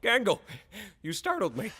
Gangle, you startled me.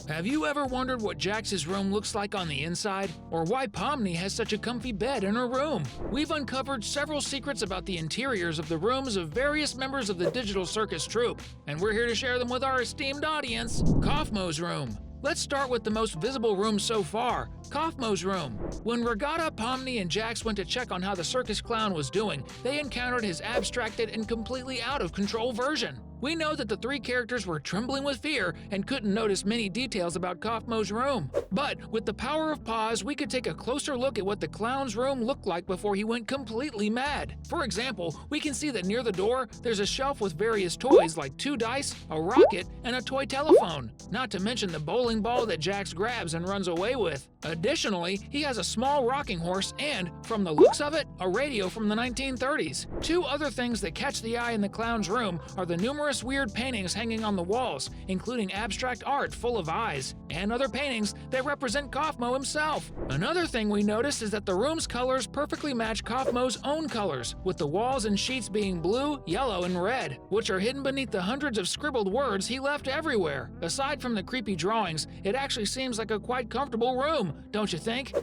Have you ever wondered what Jaxs Room looks like on the inside? Or why Pomni has such a comfy bed in her room? We've uncovered several secrets about the interiors of the rooms of various members of the Digital Circus troupe, and we're here to share them with our esteemed audience. Kaufmo's Room. Let's start with the most visible room so far, Kaufmo's Room. When Riata, Pomni, and Jaxs went to check on how the circus clown was doing, they encountered his abstracted and completely out-of-control version. We know that the three characters were trembling with fear and couldn't notice many details about Kaufmo's room. But with the power of pause, we could take a closer look at what the clown's room looked like before he went completely mad. For example, we can see that near the door, there's a shelf with various toys like 2 dice, a rocket, and a toy telephone. Not to mention the bowling ball that Jaxs grabs and runs away with. Additionally, he has a small rocking horse and, from the looks of it, a radio from the 1930s. 2 other things that catch the eye in the clown's room are the numerous weird paintings hanging on the walls, including abstract art full of eyes, and other paintings that represent Kaufmo himself. Another thing we noticed is that the room's colors perfectly match Kaufmo's own colors, with the walls and sheets being blue, yellow, and red, which are hidden beneath the hundreds of scribbled words he left everywhere. Aside from the creepy drawings, it actually seems like a quite comfortable room, don't you think?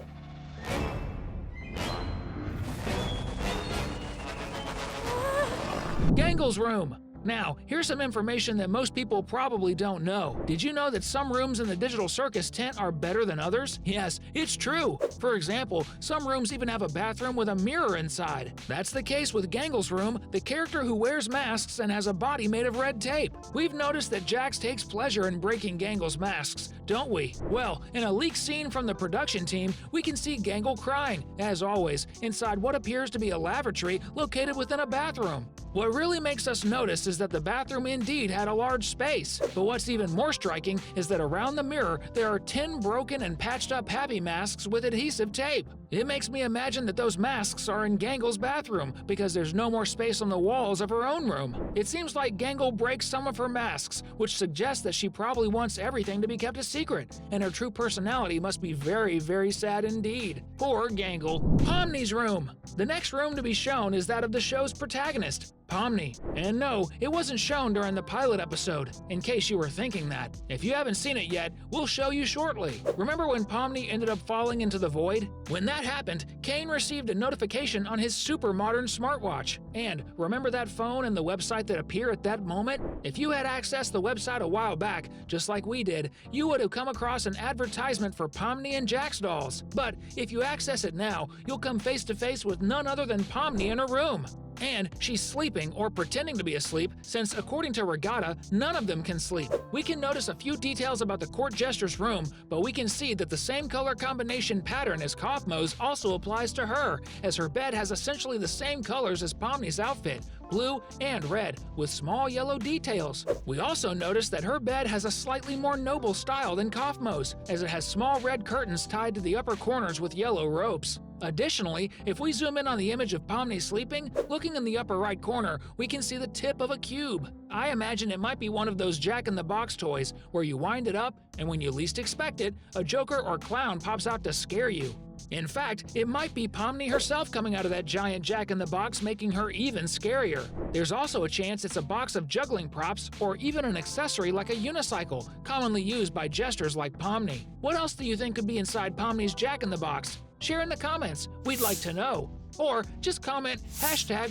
Gangles Room. Now, here's some information that most people probably don't know. Did you know that some rooms in the Digital Circus tent are better than others? Yes, it's true. For example, some rooms even have a bathroom with a mirror inside. That's the case with Gangles Room, the character who wears masks and has a body made of red tape. We've noticed that Jaxs takes pleasure in breaking Gangle's masks, don't we? Well, in a leaked scene from the production team, we can see Gangle crying, as always, inside what appears to be a lavatory located within a bathroom. What really makes us notice is that the bathroom indeed had a large space. But what's even more striking is that around the mirror there are 10 broken and patched up happy masks with adhesive tape. It makes me imagine that those masks are in Gangle's bathroom because there's no more space on the walls of her own room. It seems like Gangle breaks some of her masks, which suggests that she probably wants everything to be kept a secret, and her true personality must be very, very sad indeed. Poor Gangle. Pomni's Room. The next room to be shown is that of the show's protagonist, Pomni. And no, it wasn't shown during the pilot episode, in case you were thinking that. If you haven't seen it yet, we'll show you shortly. Remember when Pomni ended up falling into the void? When that happened, Kane received a notification on his super modern smartwatch. And remember that phone and the website that appear at that moment? If you had accessed the website a while back, just like we did, you would have come across an advertisement for Pomni and Jaxs dolls. But if you access it now, you'll come face to face with none other than Pomni in her room. And she's sleeping or pretending to be asleep, since according to Riata, none of them can sleep. We can notice a few details about the court jester's room, but we can see that the same color combination pattern as Kaufmo's also applies to her, as her bed has essentially the same colors as Pomni's outfit, blue and red, with small yellow details. We also notice that her bed has a slightly more noble style than Kaufmo's, as it has small red curtains tied to the upper corners with yellow ropes. Additionally, if we zoom in on the image of Pomni sleeping, looking in the upper right corner, we can see the tip of a cube. I imagine it might be one of those Jack-in-the-Box toys, where you wind it up, and when you least expect it, a joker or clown pops out to scare you. In fact, it might be Pomni herself coming out of that giant Jack-in-the-Box, making her even scarier. There's also a chance it's a box of juggling props, or even an accessory like a unicycle, commonly used by jesters like Pomni. What else do you think could be inside Pomni's Jack-in-the-Box? Share in the comments, we'd like to know. Or just comment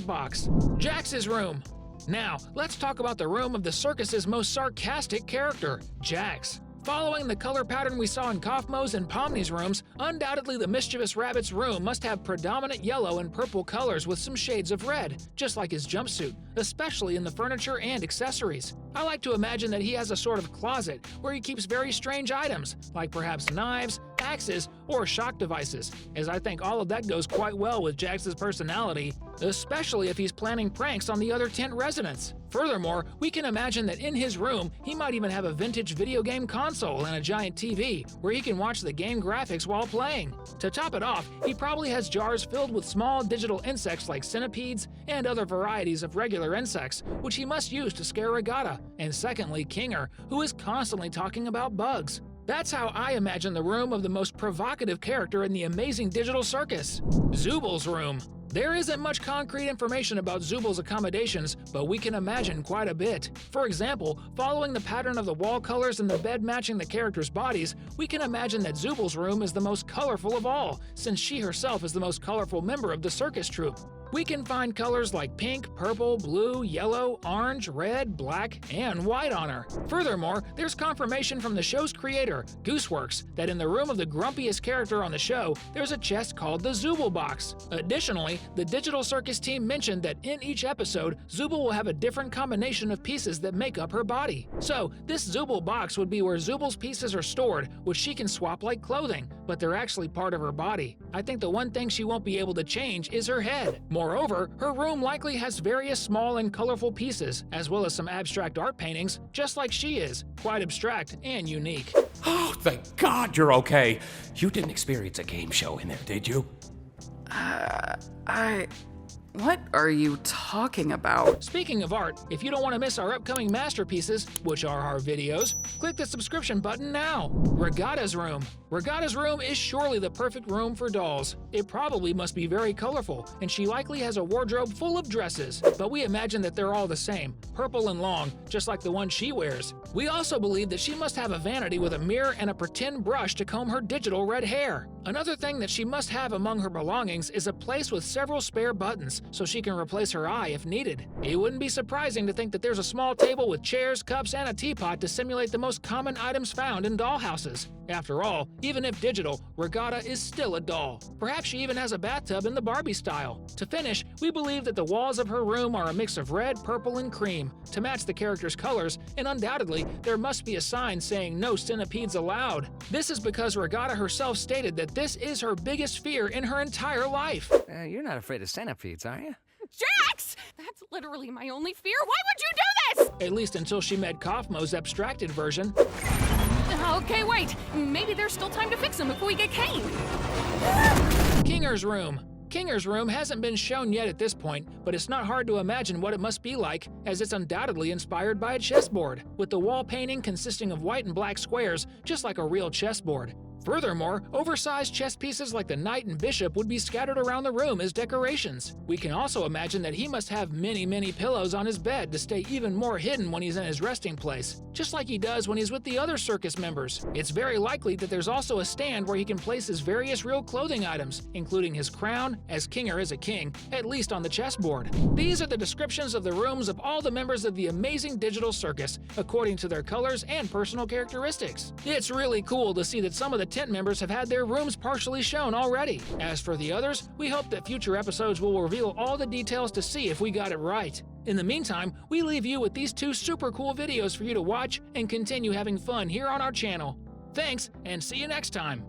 #box. Jaxs Room. Now, let's talk about the room of the circus's most sarcastic character, Jaxs. Following the color pattern we saw in Kaufmo's and Pomni's rooms, undoubtedly the mischievous rabbit's room must have predominant yellow and purple colors with some shades of red, just like his jumpsuit, especially in the furniture and accessories. I like to imagine that he has a sort of closet where he keeps very strange items, like perhaps knives, axes, or shock devices, as I think all of that goes quite well with Jax's personality, especially if he's planning pranks on the other tent residents. Furthermore, we can imagine that in his room, he might even have a vintage video game console and a giant TV, where he can watch the game graphics while playing. To top it off, he probably has jars filled with small digital insects like centipedes and other varieties of regular insects, which he must use to scare Riata, and secondly, Kinger, who is constantly talking about bugs. That's how I imagine the room of the most provocative character in the amazing Digital Circus, Zubs Room. There isn't much concrete information about Zubul's accommodations, but we can imagine quite a bit. For example, following the pattern of the wall colors and the bed matching the characters' bodies, we can imagine that Zubul's room is the most colorful of all, since she herself is the most colorful member of the circus troupe. We can find colors like pink, purple, blue, yellow, orange, red, black, and white on her. Furthermore, there's confirmation from the show's creator, Gooseworks, that in the room of the grumpiest character on the show, there's a chest called the Zubul Box. Additionally, the Digital Circus team mentioned that in each episode, Zubul will have a different combination of pieces that make up her body. So, this Zubul Box would be where Zubul's pieces are stored, which she can swap like clothing, but they're actually part of her body. I think the one thing she won't be able to change is her head. Moreover, her room likely has various small and colorful pieces, as well as some abstract art paintings, just like she is, quite abstract and unique. Oh, thank God you're okay. You didn't experience a game show in there, did you? What are you talking about? Speaking of art, if you don't want to miss our upcoming masterpieces, which are our videos, click the subscription button now. Riata's Room. Riata's room is surely the perfect room for dolls. It probably must be very colorful, and she likely has a wardrobe full of dresses, but we imagine that they're all the same, purple and long, just like the one she wears. We also believe that she must have a vanity with a mirror and a pretend brush to comb her digital red hair. Another thing that she must have among her belongings is a place with several spare buttons, so she can replace her eye if needed. It wouldn't be surprising to think that there's a small table with chairs, cups, and a teapot to simulate the most common items found in dollhouses. After all, even if digital, Riata is still a doll. Perhaps she even has a bathtub in the Barbie style. To finish, we believe that the walls of her room are a mix of red, purple, and cream to match the characters' colors, and undoubtedly, there must be a sign saying no centipedes allowed. This is because Riata herself stated that this is her biggest fear in her entire life. You're not afraid of centipedes, are you? Jax! That's literally my only fear. Why would you do this? At least until she met Kaufmo's abstracted version. Okay, wait. Maybe there's still time to fix him if we get caned. Kinger's Room. Kinger's Room hasn't been shown yet at this point, but it's not hard to imagine what it must be like, as it's undoubtedly inspired by a chessboard, with the wall painting consisting of white and black squares, just like a real chessboard. Furthermore, oversized chess pieces like the knight and bishop would be scattered around the room as decorations. We can also imagine that he must have many pillows on his bed to stay even more hidden when he's in his resting place, just like he does when he's with the other circus members. It's very likely that there's also a stand where he can place his various real clothing items, including his crown, as Kinger is a king, at least on the chessboard. These are the descriptions of the rooms of all the members of the amazing digital circus, according to their colors and personal characteristics. It's really cool to see that some of the tent members have had their rooms partially shown already. As for the others, we hope that future episodes will reveal all the details to see if we got it right. In the meantime, we leave you with these two super cool videos for you to watch and continue having fun here on our channel. Thanks, and see you next time!